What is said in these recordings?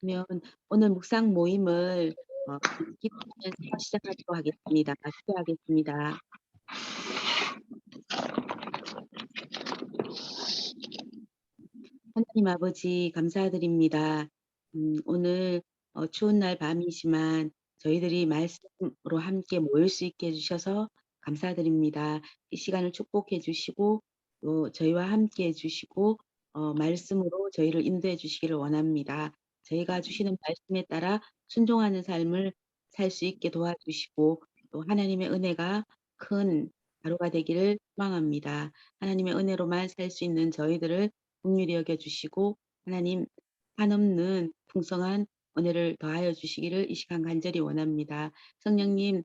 그러면 오늘 묵상 모임을 기도하면서 시작하도록 하겠습니다. 기도하겠습니다. 하나님 아버지 감사드립니다. 오늘 추운 날 밤이지만 저희들이 말씀으로 함께 모일 수 있게 해 주셔서 감사드립니다. 이 시간을 축복해 주시고 또 저희와 함께 해 주시고 말씀으로 저희를 인도해 주시기를 원합니다. 저희가 주시는 말씀에 따라 순종하는 삶을 살 수 있게 도와주시고 또 하나님의 은혜가 큰 하루가 되기를 소망합니다. 하나님의 은혜로만 살 수 있는 저희들을 긍휼히 여겨 주시고 하나님 한없는 풍성한 은혜를 더하여 주시기를 이 시간 간절히 원합니다. 성령님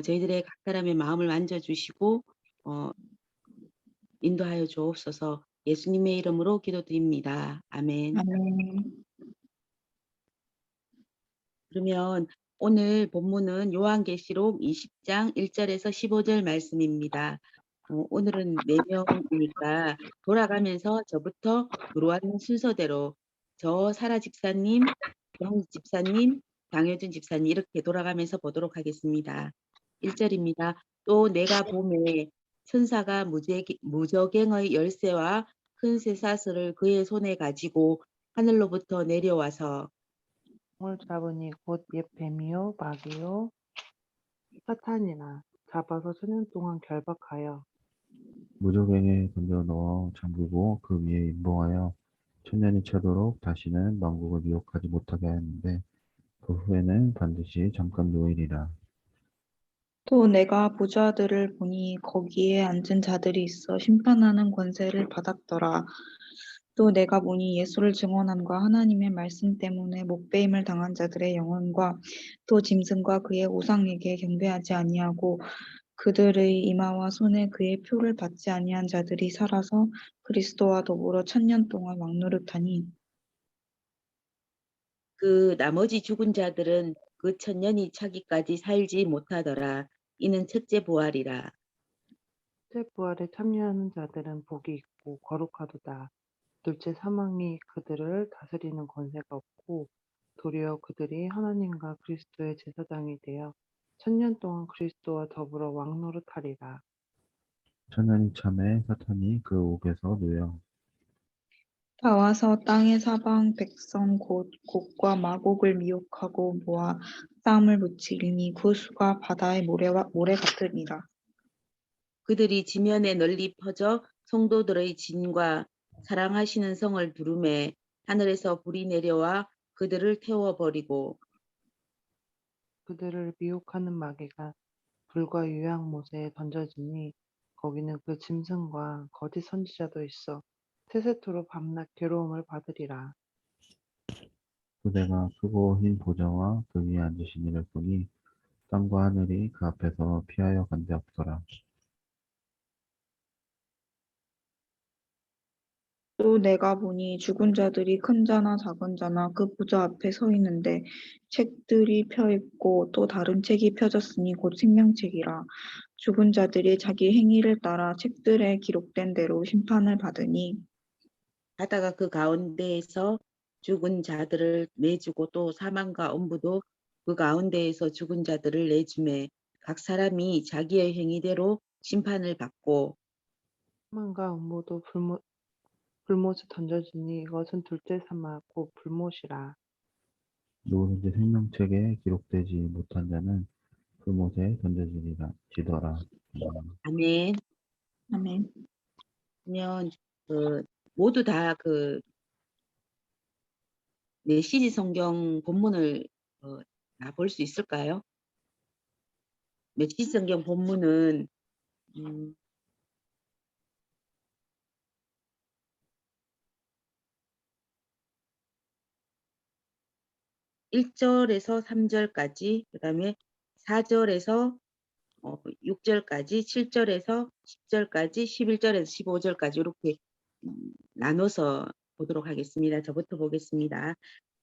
저희들의 각 사람의 마음을 만져 주시고 어 인도하여 주옵소서. 예수님의 이름으로 기도드립니다. 아멘. 아멘. 그러면 오늘 본문은 요한계시록 20장 1절에서 15절 말씀입니다. 오늘은 4명이니까 돌아가면서 저부터 들어왔는 순서대로 저 사라 집사님, 정 집사님, 장효준 집사님 이렇게 돌아가면서 보도록 하겠습니다. 1절입니다. 또 내가 보매 천사가 무저갱의 열쇠와 큰 쇠사슬을 그의 손에 가지고 하늘로부터 내려와서 을 잡으니 곧 옛 뱀이요 마귀요 사탄이라 잡아서 수년 동안 결박하여 무적행에 던져 넣어 잠그고 그 위에 임봉하여 천년이 차도록 다시는 만국을 미혹하지 못하게 하였는데 그 후에는 반드시 잠깐 노일이라. 또 내가 보좌들을 보니 거기에 앉은 자들이 있어 심판하는 권세를 받았더라. 또 내가 보니 예수를 증언함과 하나님의 말씀 때문에 목배임을 당한 자들의 영혼과 또 짐승과 그의 우상에게 경배하지 아니하고 그들의 이마와 손에 그의 표를 받지 아니한 자들이 살아서 그리스도와 더불어 천년 동안 왕노릇하니 그 나머지 죽은 자들은 그 천년이 차기까지 살지 못하더라. 이는 첫째 부활이라. 새 부활에 참여하는 자들은 복이 있고 거룩하도다. 둘째 사망이 그들을 다스리는 권세가 없고 도리어 그들이 하나님과 그리스도의 제사장이 되어 천년 동안 그리스도와 더불어 왕노릇하리라. 천년이 참에 사탄이 그 옥에서 놓여 다 와서 땅의 사방 백성 곡과 마곡을 미혹하고 모아 싸움을 붙이리니 그 수가 바다의 모래 같으니라. 그들이 지면에 널리 퍼져 성도들의 진과 사랑하시는 성을 두루매 하늘에서 불이 내려와 그들을 태워버리고 그들을 미혹하는 마귀가 불과 유황못에 던져지니 거기는 그 짐승과 거짓 선지자도 있어 세세토록 밤낮 괴로움을 받으리라. 그대가 크고 흰 보좌와 그 위에 앉으신 이를 보니 땅과 하늘이 그 앞에서 피하여 간데 없더라. 또 내가 보니 죽은 자들이 큰 자나 작은 자나 그 보좌 앞에 서 있는데 책들이 펴 있고 또 다른 책이 펴졌으니 곧 생명책이라. 죽은 자들이 자기 행위를 따라 책들에 기록된 대로 심판을 받으니 바다가 그 가운데에서 죽은 자들을 내주고 또 사망과 엄부도 그 가운데에서 죽은 자들을 내주매 각 사람이 자기의 행위대로 심판을 받고 사망과 음모도 불못에 던져지니 이것은 둘째 사망 곧 불못이라. 누구든지 생명책에 기록되지 못한 자는 그 못에 던져지리라. 아멘. 아멘. 그러면 모두 다 그 메시지 성경 본문을 다 볼 수 있을까요? 메시지 성경 본문은 1절에서 3절까지, 그다음에 4절에서 6절까지, 7절에서 10절까지, 11절에서 15절까지 이렇게 나눠서 보도록 하겠습니다. 저부터 보겠습니다.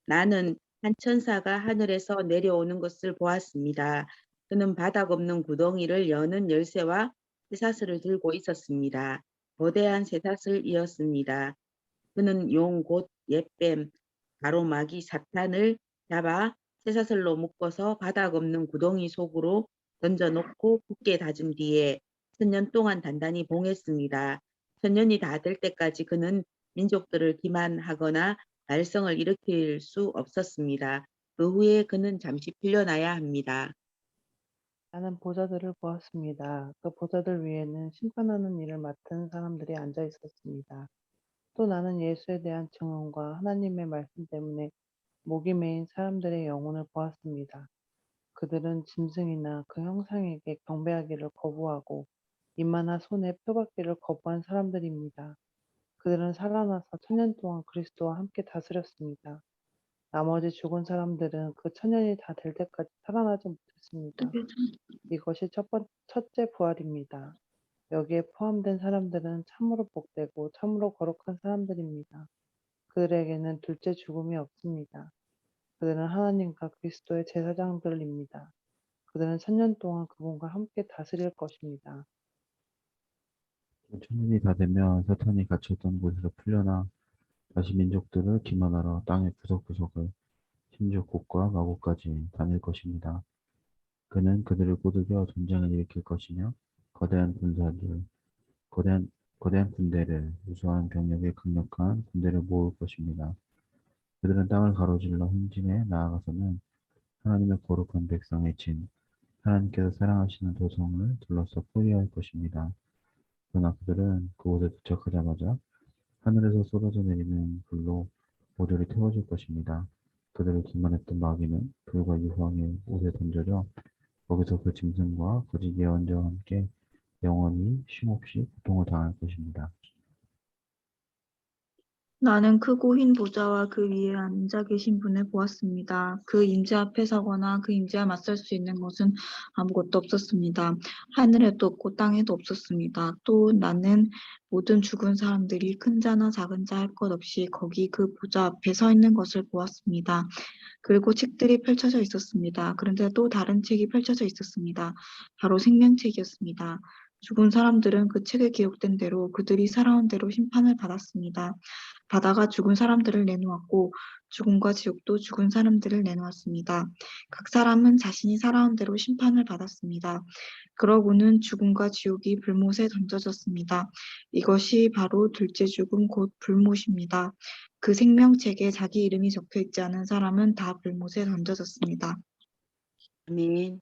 나는 한 천사가 하늘에서 내려오는 것을 보았습니다. 그는 바닥 없는 구덩이를 여는 열쇠와 쇠사슬을 들고 있었습니다. 거대한 쇠사슬이었습니다. 그는 용 곧 옛뱀 가로막이 사탄을 잡아 쇠사슬로 묶어서 바닥 없는 구덩이 속으로 던져놓고 굳게 다진 뒤에 1000년 동안 단단히 봉했습니다. 1000년이 다 될 때까지 그는 민족들을 기만하거나 말썽을 일으킬 수 없었습니다. 그 후에 그는 잠시 풀려나야 합니다. 나는 보좌들을 보았습니다. 그 보좌들 위에는 심판하는 일을 맡은 사람들이 앉아 있었습니다. 또 나는 예수에 대한 증언과 하나님의 말씀 때문에 목이 메인 사람들의 영혼을 보았습니다. 그들은 짐승이나 그 형상에게 경배하기를 거부하고 입마나 손에 표받기를 거부한 사람들입니다. 그들은 살아나서 1000년 동안 그리스도와 함께 다스렸습니다. 나머지 죽은 사람들은 그 1000년이 다 될 때까지 살아나지 못했습니다. 이것이 첫째 부활입니다. 여기에 포함된 사람들은 참으로 복되고 참으로 거룩한 사람들입니다. 그들에게는 둘째 죽음이 없습니다. 그들은 하나님과 그리스도의 제사장들입니다. 그들은 1000년 동안 그분과 함께 다스릴 것입니다. 1000년이 다 되면 사탄이 갇혔던 곳에서 풀려나 다시 민족들을 기만하러 땅의 구석구석을 심지어 곳과 마곳까지 다닐 것입니다. 그는 그들을 꼬드겨 전쟁을 일으킬 것이며 거대한 군사들, 거대한, 거대한 군대를, 우수한 병력의 강력한 군대를 모을 것입니다. 그들은 땅을 가로질러 행진에 나아가서는 하나님의 거룩한 백성의 진, 하나님께서 사랑하시는 도성을 둘러싸 포위할 것입니다. 그러나 그들은 그곳에 도착하자마자 하늘에서 쏟아져 내리는 불로 모조리 태워질 것입니다. 그들을 기만했던 마귀는 불과 유황의 옷에 던져져 거기서 그 짐승과 거짓 예언자와 함께 영원히 쉼없이 고통을 당할 것입니다. 나는 크고 흰 보좌와 그 위에 앉아 계신 분을 보았습니다. 그 임재 앞에 서거나 그 임재와 맞설 수 있는 것은 아무것도 없었습니다. 하늘에도 없고 땅에도 없었습니다. 또 나는 모든 죽은 사람들이 큰 자나 작은 자 할 것 없이 거기 그 보좌 앞에 서 있는 것을 보았습니다. 그리고 책들이 펼쳐져 있었습니다. 그런데 또 다른 책이 펼쳐져 있었습니다. 바로 생명책이었습니다. 죽은 사람들은 그 책에 기록된 대로 그들이 살아온 대로 심판을 받았습니다. 바다가 죽은 사람들을 내놓았고 죽음과 지옥도 죽은 사람들을 내놓았습니다. 각 사람은 자신이 살아온 대로 심판을 받았습니다. 그러고는 죽음과 지옥이 불못에 던져졌습니다. 이것이 바로 둘째 죽음 곧 불못입니다. 그 생명책에 자기 이름이 적혀 있지 않은 사람은 다 불못에 던져졌습니다. 아멘.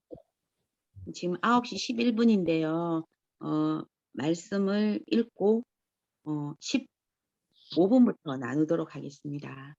지금 9시 11분인데요. 말씀을 읽고 15분부터 나누도록 하겠습니다.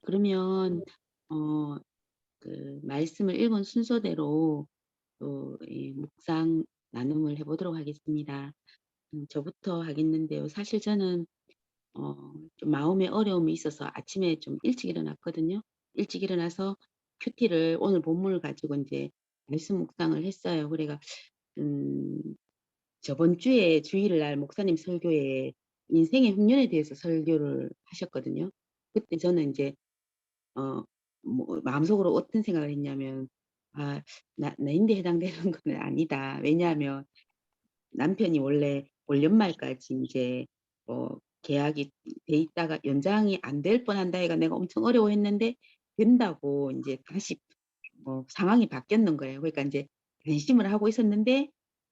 그러면 어 말씀을 읽은 순서대로 또 이 묵상 나눔을 해 보도록 하겠습니다. 저부터 하겠는데요. 사실 저는 좀 마음의 어려움이 있어서 아침에 좀 일찍 일어났거든요. 일찍 일어나서 큐티를 오늘 본문을 가지고 인제 말씀 묵상을 했어요. 그래가 음 저번 주에 주일날 목사님 설교에 인생의 흉년에 대해서 설교를 하셨거든요. 그때 저는 인제 어 마음속으로 어떤 생각을 했냐면 '아 나 인대에 해당되는 건 아니다.' 왜냐하면 남편이 원래 올 연말까지 인제 계약이 돼 있다가 연장이 안 될 뻔한다 해가 내가 엄청 어려워했는데 된다고 인제 다시 상황이 바뀌었는 거예요. 그러니까 인제 안심을 하고 있었는데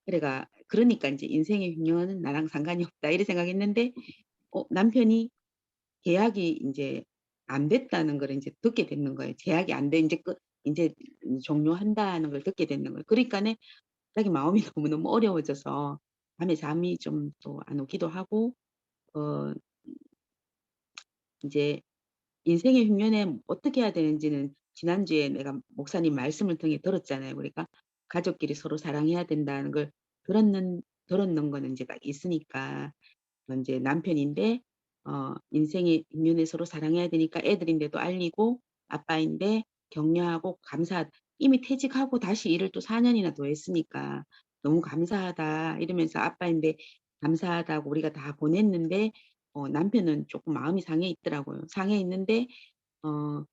그러니까 인제 '인생의 흉년은 나랑 상관이 없다.' 이렇게 생각했는데 남편이 계약이 인제 안 됐다는 걸 인제 듣게 됐는 거예요. 계약이 안 돼 인제 인제 종료한다는 걸 듣게 됐는 거예요. 그러니까는 갑자기 마음이 너무너무 어려워져서 밤에 잠이 좀 또 안 오기도 하고 어 인제 인생의 흉년에 어떻게 해야 되는지는 지난주에 내가 목사님 말씀을 통해 들었잖아요. 그러니까 가족끼리 서로 사랑해야 된다는 걸 들었는 거는 인제 딱 있으니까 인제 남편인데 인생의 흉년에 서로 사랑해야 되니까 애들인데도 알리고 아빠인데 격려하고 이미 퇴직하고 다시 일을 또 4 년이나 더 했으니까 "너무 감사하다." 이러면서 아빠인데 감사하다고 우리가 다 보냈는데 남편은 쪼끔 마음이 상해 있더라고요. 상해 있는데 어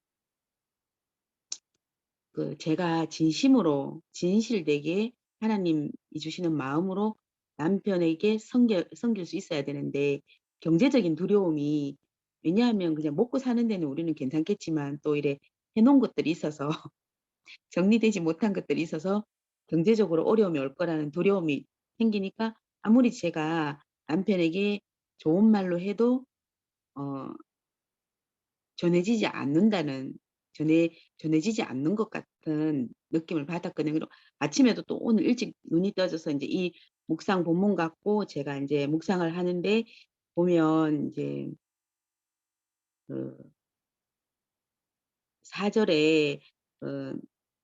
제가 진심으로 진실되게 하나님이 주시는 마음으로 남편에게 섬길 수 있어야 되는데 경제적인 두려움이 왜냐하면 그냥 먹고 사는 데는 우리는 괜찮겠지만 또 이래 해 놓은 것들이 있어서 정리되지 못한 것들이 있어서 경제적으로 어려움이 올 거라는 두려움이 생기니까 아무리 제가 남편에게 좋은 말로 해도 어 전해지지 않는다는 전해지지 않는 것 같은 느낌을 받았거든요. 그리고 아침에도 또 오늘 일찍 눈이 떠져서 인제 이 묵상 본문 갖고 제가 인제 묵상을 하는데 보면 인제 그 4 절에 어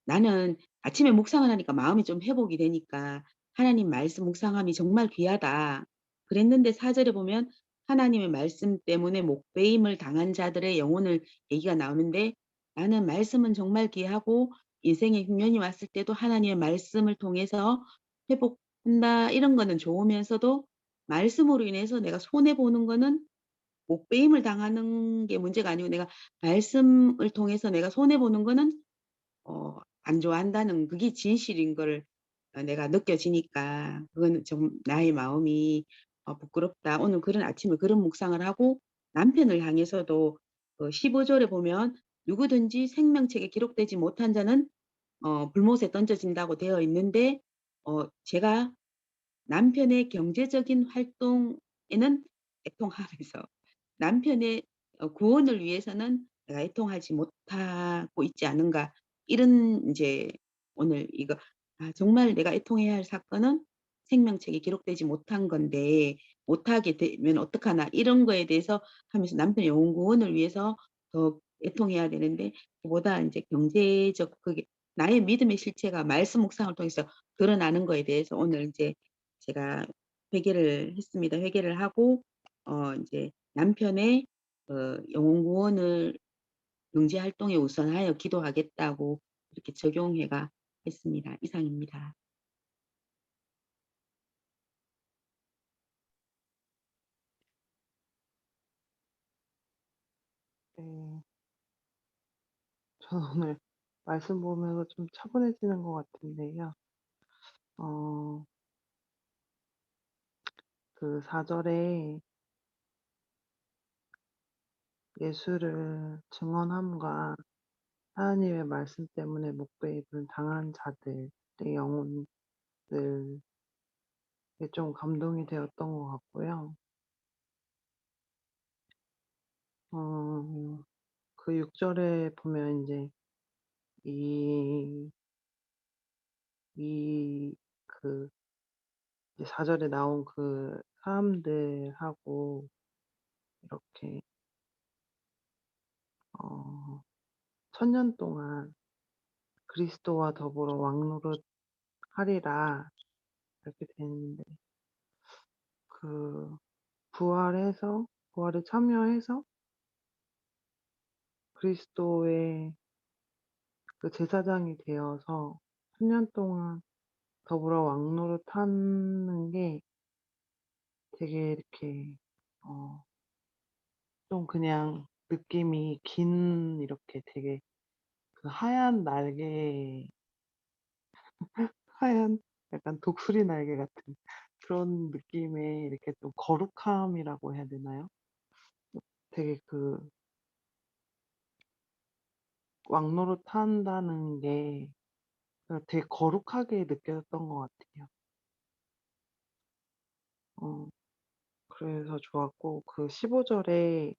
나는 아침에 묵상을 하니까 마음이 좀 회복이 되니까 "하나님 말씀 묵상함이 정말 귀하다." 그랬는데 4 절에 보면 하나님의 말씀 때문에 목배임을 당한 자들의 영혼을 얘기가 나오는데 나는 말씀은 정말 귀하고 인생의 흉년이 왔을 때도 하나님의 말씀을 통해서 회복한다 이런 거는 좋으면서도 말씀으로 인해서 내가 손해 보는 거는 목배임을 당하는 게 문제가 아니고 내가 말씀을 통해서 내가 손해 보는 거는 안 좋아한다는 그게 진실인 거를 내가 느껴지니까 그거는 좀 나의 마음이 부끄럽다. 오늘 그런 아침에 그런 묵상을 하고 남편을 향해서도 15 절에 보면 "누구든지 생명책에 기록되지 못한 자는 불못에 던져진다."고 되어 있는데 제가 남편의 경제적인 활동에는 애통하면서 남편의 구원을 위해서는 '내가 애통하지 못하고 있지 않은가.' 이런 인제 오늘 이거 '아 정말 내가 애통해야 할 사건은 생명책에 기록되지 못한 건데 못하게 되면 어떡하나.' 이런 거에 대해서 하면서 남편의 영혼 구원을 위해서 더 애통해야 되는데 그보다 인제 경제적 그게 나의 믿음의 실체가 말씀 묵상을 통해서 드러나는 거에 대해서 오늘 인제 제가 회개를 했습니다. 회개를 하고 인제 남편의 영혼 구원을 경제 활동에 우선하여 기도하겠다고 이렇게 적용해 했습니다. 이상입니다. 네. 저는 오늘 말씀 보면서 좀 차분해지는 것 같은데요. 어 4 절에 예수를 증언함과 하나님의 말씀 때문에 목배임을 당한 자들의 영혼들에 좀 감동이 되었던 것 같고요. 6 절에 보면 인제 이 이 그 이제 4 절에 나온 그 사람들하고 이렇게 천년 동안 그리스도와 더불어 왕노릇하리라 이렇게 돼 있는데 그 부활에 참여해서 그리스도의 그 제사장이 되어서 천년 동안 더불어 왕노릇하는 게 되게 이렇게 어 좀 그냥 느낌이 긴 이렇게 되게 그 하얀 날개 하얀 약간 독수리 날개 같은 그런 느낌의 이렇게 좀 거룩함이라고 해야 되나요? 되게 그 왕노릇한다는 게 되게 거룩하게 느껴졌던 것 같아요. 어 그래서 좋았고 그 15 절에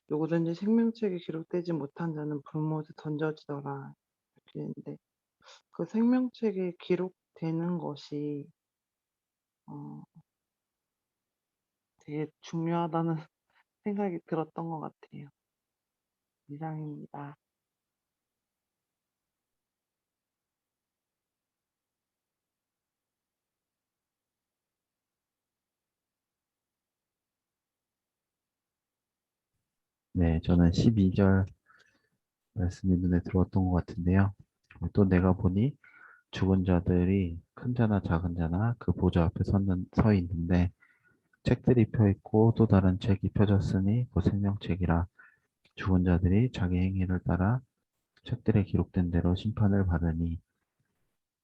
"누구든지 생명책에 기록되지 못한 자는 불못에 던져지더라." 이렇게 있는데 그 생명책에 기록되는 것이 어 되게 중요하다는 생각이 들었던 것 같아요. 이상입니다. 네, 저는 12절 말씀이 눈에 들어왔던 것 같은데요. 또 내가 보니 죽은 자들이 큰 자나 작은 자나 그 보좌 앞에 서 있는데 책들이 펴 있고 또 다른 책이 펴졌으니 그 생명책이라 죽은 자들이 자기 행위를 따라 책들에 기록된 대로 심판을 받으니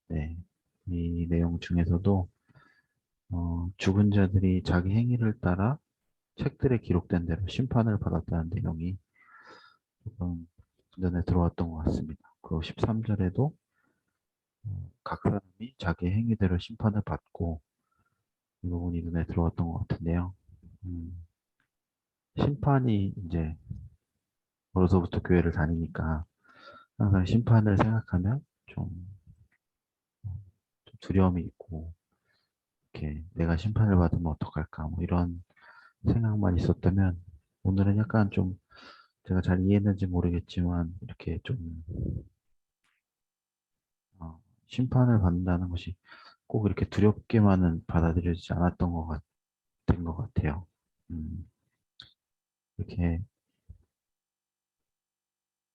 네, 이 내용 중에서도 죽은 자들이 자기 행위를 따라 책들에 기록된 대로 심판을 받았다는 내용이 조금 눈에 들어왔던 것 같습니다. 그리고 13절에도 각 사람이 자기 행위대로 심판을 받고 이 부분이 눈에 들어왔던 것 같은데요. 음, 심판이 이제 어려서부터 교회를 다니니까 항상 심판을 생각하면 좀, 좀 두려움이 있고 이렇게 내가 심판을 받으면 어떡할까 뭐 이런 생각만 있었다면 오늘은 약간 좀 제가 잘 이해했는지 모르겠지만 이렇게 좀 심판을 받는다는 것이 꼭 이렇게 두렵게만은 받아들여지지 않았던 같은 것 같아요. 음, 이렇게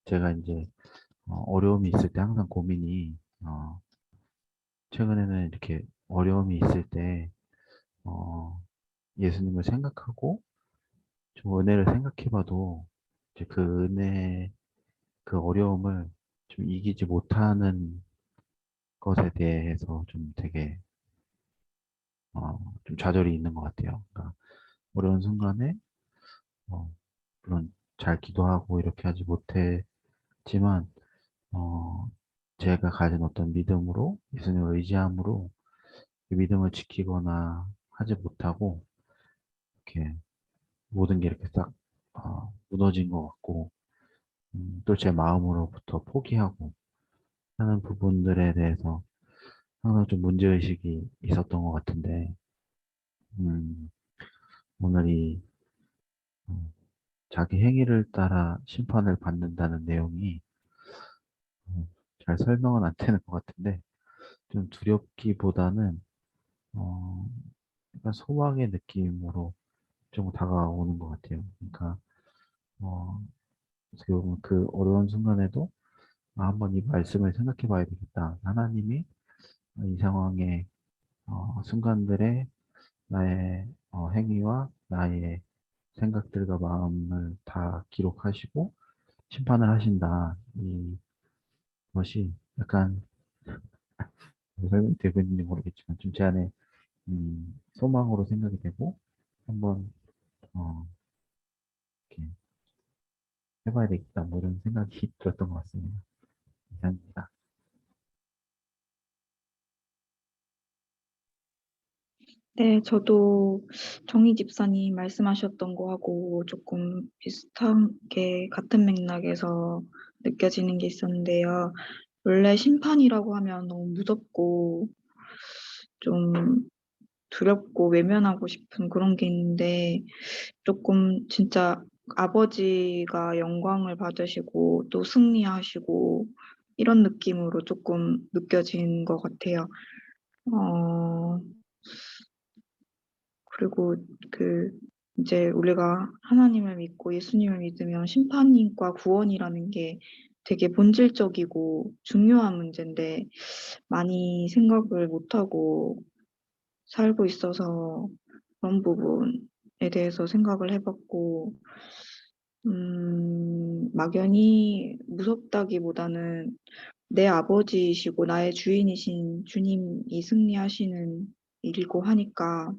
제가 이제 어려움이 있을 때 항상 고민이 어, 최근에는 이렇게 어려움이 있을 때 어, 예수님을 생각하고 좀 은혜를 생각해봐도 이제 그 은혜, 그 어려움을 좀 이기지 못하는 것에 대해서 좀 되게 좀 좌절이 있는 것 같아요. 그러니까 어려운 순간에 어, 물론 잘 기도하고 이렇게 하지 못했지만 어, 제가 가진 어떤 믿음으로 예수님을 의지함으로 그 믿음을 지키거나 하지 못하고 이렇게 모든 게 이렇게 싹 무너진 것 같고 또 제 마음으로부터 포기하고 하는 부분들에 대해서 항상 좀 문제의식이 있었던 것 같은데 음, 오늘 이 어, 자기 행위를 따라 심판을 받는다는 내용이 잘 설명은 안 되는 것 같은데 좀 두렵기보다는 어, 약간 소망의 느낌으로 좀 다가오는 것 같아요. 그러니까 어, 어떻게 보면 그 어려운 순간에도 한번 이 말씀을 생각해 봐야 되겠다. 하나님이 이 상황의 순간들의 나의 행위와 나의 생각들과 마음을 다 기록하시고 심판을 하신다. 이것이 약간 설명이 되고 있는지 모르겠지만 좀 제 안에 소망으로 생각이 되고 한번 어, 이렇게 해봐야 되겠다. 뭐 이런 생각이 들었던 것 같습니다. 이상입니다. 네, 저도 정희 집사님 말씀하셨던 거하고 조금 비슷하게 같은 맥락에서 느껴지는 게 있었는데요. 원래 심판이라고 하면 너무 무섭고 좀 두렵고 외면하고 싶은 그런 게 있는데 조금 진짜 아버지가 영광을 받으시고 또 승리하시고 이런 느낌으로 조금 느껴진 것 같아요. 어 그리고 그 이제 우리가 하나님을 믿고 예수님을 믿으면 심판과 구원이라는 게 되게 본질적이고 중요한 문제인데 많이 생각을 못 하고 살고 있어서 그런 부분에 대해서 생각을 해 봤고 막연히 무섭다기보다는 내 아버지이시고 나의 주인이신 주님이 승리하시는 일이고 하니까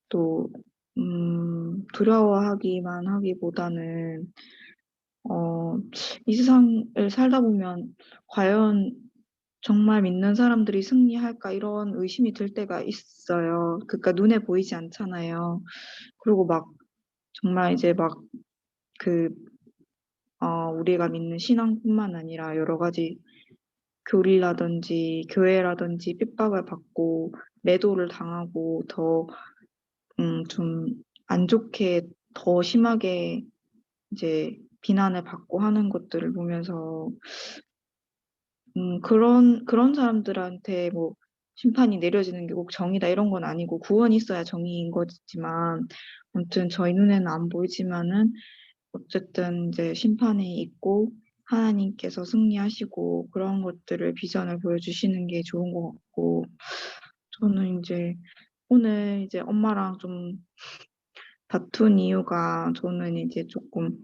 또 두려워하기만 하기보다는 어 이 세상을 살다 보면 '과연 정말 믿는 사람들이 승리할까?' 이런 의심이 들 때가 있어요. 그러니까 눈에 보이지 않잖아요. 그리고 막 정말 이제 막 그 우리가 믿는 신앙뿐만 아니라 여러 가지 교리라든지 교회라든지 핍박을 받고 매도를 당하고 더 좀 안 좋게 더 심하게 이제 비난을 받고 하는 것들을 보면서 그런 사람들한테 뭐 심판이 내려지는 게 꼭 정의다 이런 건 아니고 구원이 있어야 정의인 거지만 아무튼 저희 눈에는 안 보이지만은 어쨌든 이제 심판이 있고 하나님께서 승리하시고 그런 것들을 비전을 보여주시는 게 좋은 것 같고 저는 인제 오늘 이제 엄마랑 좀 다툰 이유가 저는 이제 쪼끔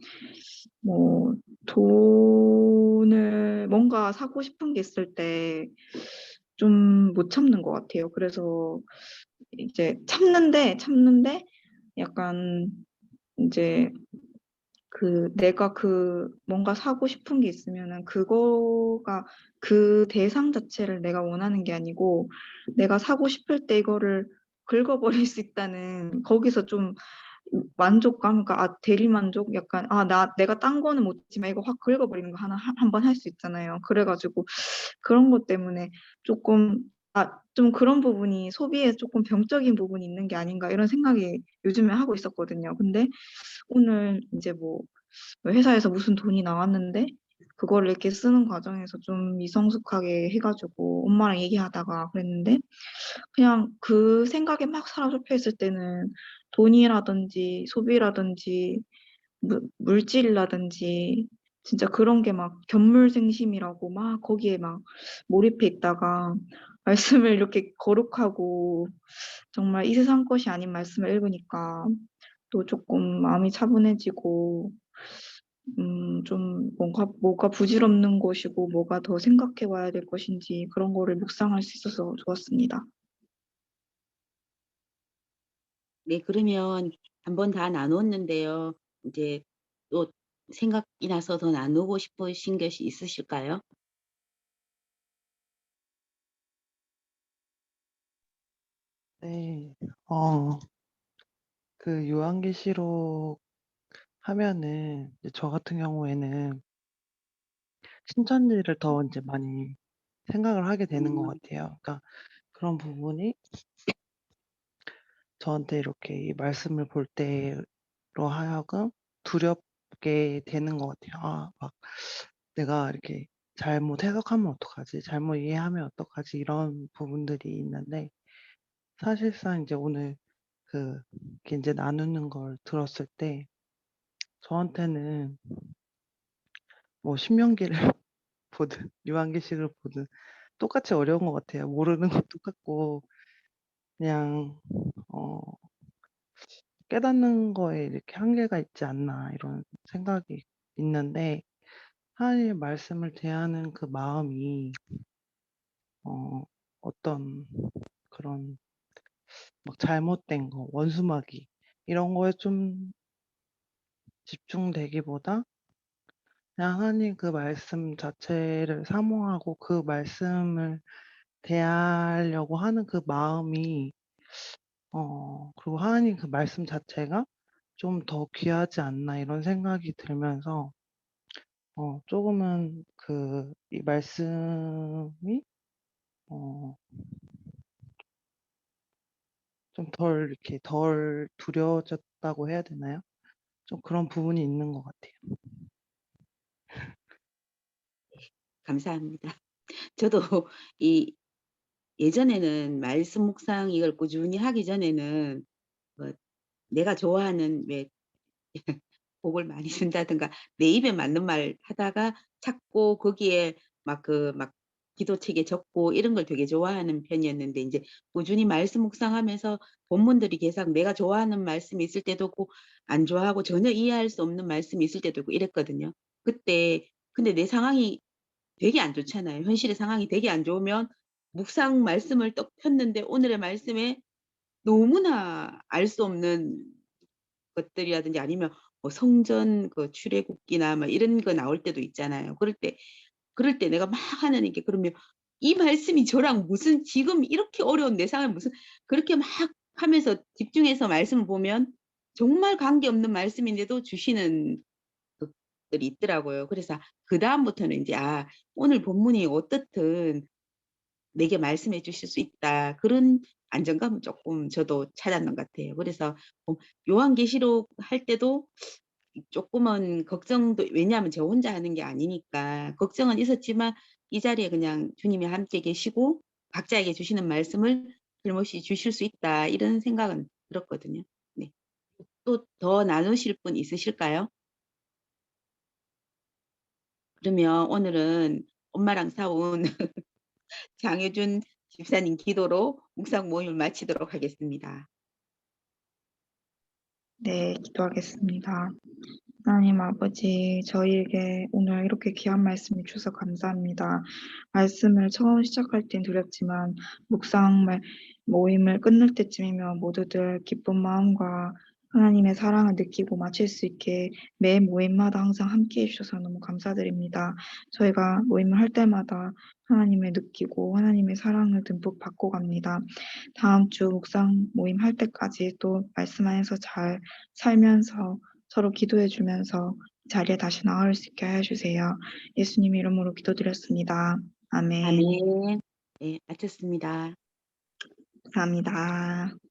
뭐 돈을 뭔가 사고 싶은 게 있을 때 좀 못 참는 것 같아요. 그래서 이제 참는데 약간 인제 내가 뭔가 사고 싶은 게 있으면은 그거가 그 대상 자체를 내가 원하는 게 아니고 내가 사고 싶을 때 이거를 긁어버릴 수 있다는 거기서 좀 만족감 그러니까 대리만족 약간 내가 딴 거는 못했지만 이거 확 긁어버리는 거 하나 한 번 할 수 있잖아요. 그래 가지고 그런 것 때문에 쪼끔 좀 그런 부분이 '소비에 쪼끔 병적인 부분이 있는 게 아닌가.' 이런 생각이 요즘에 하고 있었거든요. 근데 오늘 인제 뭐 회사에서 무슨 돈이 나왔는데 그거를 이렇게 쓰는 과정에서 좀 미성숙하게 해 가지고 엄마랑 얘기하다가 그랬는데 그냥 그 생각에 막 사로잡혀 있을 때는 돈이라든지 소비라든지 물질이라든지 진짜 그런 게 막 견물생심이라고 막 거기에 막 몰입해 있다가 말씀을 이렇게 거룩하고 정말 이 세상 것이 아닌 말씀을 읽으니까 또 쪼끔 마음이 차분해지고 좀 뭐가 부질없는 것이고 뭐가 더 생각해 봐야 될 것인지 그런 거를 묵상할 수 있어서 좋았습니다. 네, 그러면 한 번 다 나눴는데요. 인제 또 생각이 나서 더 나누고 싶으신 것이 있으실까요? 네. 그 요한계시록 하면은 이제 저 같은 경우에는 신천지를 더 인제 많이 생각을 하게 되는 것 음. 같아요. 그러니까 그런 부분이 저한테 이렇게 이 말씀을 볼 때로 하여금 두렵게 되는 것 같아요. 막 '내가 이렇게 잘못 해석하면 어떡하지? 잘못 이해하면 어떡하지?' 이런 부분들이 있는데 사실상 인제 오늘 이렇게 인제 나누는 걸 들었을 때 저한테는 뭐 신명기를 보든 요한계시록을 보든 똑같이 어려운 것 같아요. 모르는 건 똑같고 그냥 어 '깨닫는 거에 이렇게 한계가 있지 않나.' 이런 생각이 있는데 하나님의 말씀을 대하는 그 마음이 어 어떤 그런 막 잘못된 거 원수마귀 이런 거에 좀 집중되기보다 그냥 하나님 그 말씀 자체를 사모하고 그 말씀을 대하려고 하는 그 마음이 그리고 하나님 그 말씀 자체가 좀 더 귀하지 않나 이런 생각이 들면서 조금은 이 말씀이 어 좀 덜 이렇게 덜 두려워졌다고 해야 되나요? 좀 그런 부분이 있는 것 같아요. 감사합니다. 저도 이 예전에는 말씀 묵상 이걸 꾸준히 하기 전에는 뭐 내가 좋아하는 왜 복을 많이 준다든가 내 입에 맞는 말 하다가 찾고 거기에 막 기도책에 적고 이런 걸 되게 좋아하는 편이었는데 인제 꾸준히 말씀 묵상하면서 본문들이 계속 내가 좋아하는 말씀이 있을 때도 있고 안 좋아하고 전혀 이해할 수 없는 말씀이 있을 때도 있고 이랬거든요. 그때 근데 내 상황이 되게 안 좋잖아요. 현실의 상황이 되게 안 좋으면 묵상 말씀을 떡 폈는데 오늘의 말씀에 너무나 알 수 없는 것들이라든지 아니면 뭐 성전 그 출애굽기나 막 이런 거 나올 때도 있잖아요. 그럴 때 내가 막 하나님께 그러면 이 말씀이 저랑 무슨 지금 이렇게 어려운 내 상황에 무슨 그렇게 막 하면서 집중해서 말씀을 보면 정말 관계없는 말씀인데도 주시는 것들이 있더라고요. 그래서 그다음부터는 인제 '아 오늘 본문이 어떻든 내게 말씀해 주실 수 있다.' 그런 안정감은 쪼끔 저도 찾았는 것 같아요. 그래서 요한계시록 할 때도 쪼끔은 걱정도 왜냐하면 저 혼자 하는 게 아니니까 걱정은 있었지만 이 자리에 그냥 주님이 함께 계시고 각자에게 주시는 말씀을 틀림없이 주실 수 있다 이런 생각은 들었거든요. 네. 또 더 나누실 분 있으실까요? 그러면 오늘은 엄마랑 싸운 장효준 집사님 기도로 묵상 모임을 마치도록 하겠습니다. 네, 기도하겠습니다. 하나님 아버지, 저희에게 오늘 이렇게 귀한 말씀을 주셔서 감사합니다. 말씀을 처음 시작할 땐 두렵지만 모임을 끝낼 때쯤이면 모두들 기쁜 마음과 하나님의 사랑을 느끼고 마칠 수 있게 매 모임마다 항상 함께해 주셔서 너무 감사드립니다. 저희가 모임을 할 때마다 하나님을 느끼고 하나님의 사랑을 듬뿍 받고 갑니다. 다음 주 묵상 모임 할 때까지 또 말씀 안에서 잘 살면서 서로 기도해 주면서 이 자리에 다시 나올 수 있게 해 주세요. 예수님 이름으로 기도드렸습니다. 아멘. 아멘. 네 마쳤습니다. 감사합니다.